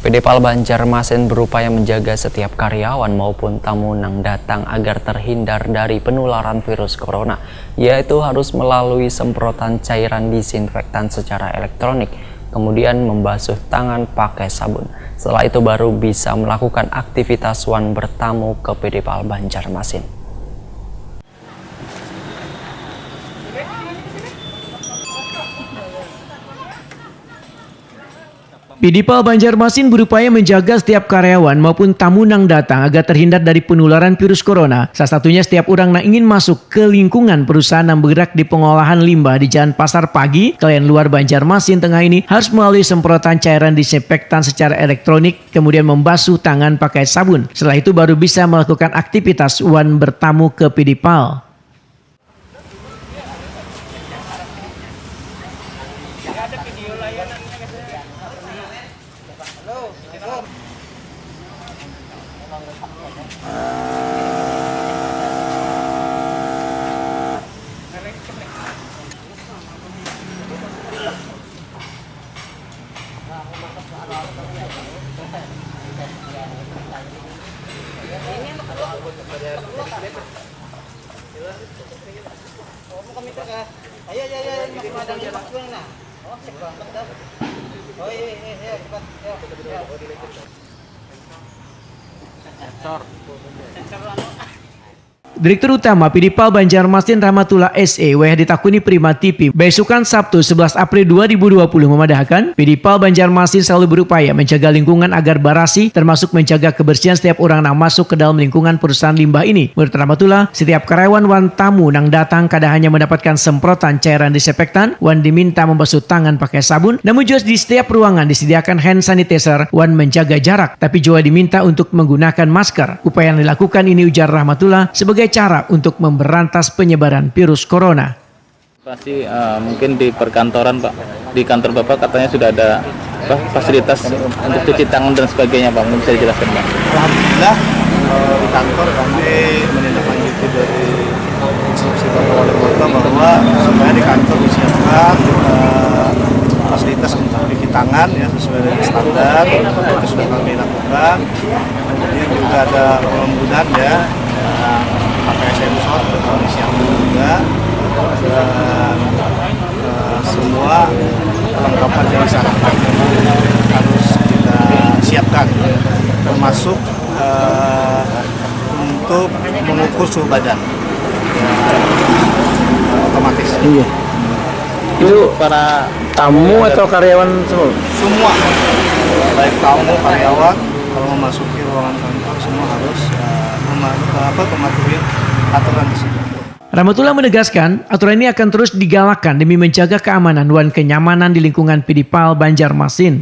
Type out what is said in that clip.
PDPAL Banjarmasin berupaya menjaga setiap karyawan maupun tamu yang datang agar terhindar dari penularan virus corona, yaitu harus melalui semprotan cairan disinfektan secara elektronik, kemudian membasuh tangan pakai sabun. Setelah itu baru bisa melakukan aktivitas bertamu ke PDPAL Banjarmasin. PDPAL Banjarmasin berupaya menjaga setiap karyawan maupun tamu yang datang agar terhindar dari penularan virus corona. Salah satunya setiap orang yang ingin masuk ke lingkungan perusahaan yang bergerak di pengolahan limbah di Jalan Pasar Pagi, Kalian Luar Banjarmasin Tengah ini harus melalui semprotan cairan disinfektan secara elektronik, kemudian membasuh tangan pakai sabun. Setelah itu baru bisa melakukan aktivitas bertamu ke PDPAL. Direktur Utama PDPAL Banjarmasin Rahmatullah SE WH ditakuni Prima TV besukan Sabtu 11 April 2020 memadahkan PDPAL Banjarmasin selalu berupaya menjaga lingkungan agar barasi, termasuk menjaga kebersihan setiap orang yang masuk ke dalam lingkungan perusahaan limbah ini. Menurut Rahmatullah, setiap karyawan tamu yang datang kadang hanya mendapatkan semprotan cairan disinfektan, diminta membasuh tangan pakai sabun, namun juga di setiap ruangan disediakan hand sanitizer, menjaga jarak, tapi juga diminta untuk menggunakan masker. Upaya yang dilakukan ini, ujar Rahmatullah, sebagai cara untuk memberantas penyebaran virus corona. Pasti mungkin di perkantoran Pak, di kantor Bapak katanya sudah ada fasilitas untuk cuci tangan dan sebagainya Pak, mungkin bisa dijelaskan Pak? Alhamdulillah di kantor kami menindaklanjuti dari instruksi Bapak Wali Kota bahwa supaya di kantor disiapkan fasilitas untuk cuci tangan ya sesuai dengan standar, itu sudah kami lakukan. Kemudian juga ada pengembunan ya, pakai sensor kami siapkan juga, dan semua perlengkapan yang disarankan harus kita siapkan, termasuk untuk mengukur suhu badan otomatis. Iya. Itu para tamu atau karyawan semua? Semua, baik tamu, karyawan, kalau memasuki ruangan kantor semua harus mematuhi aturan tersebut. Rahmatullah menegaskan, aturan ini akan terus digalakkan demi menjaga keamanan dan kenyamanan di lingkungan PDPAL Banjarmasin.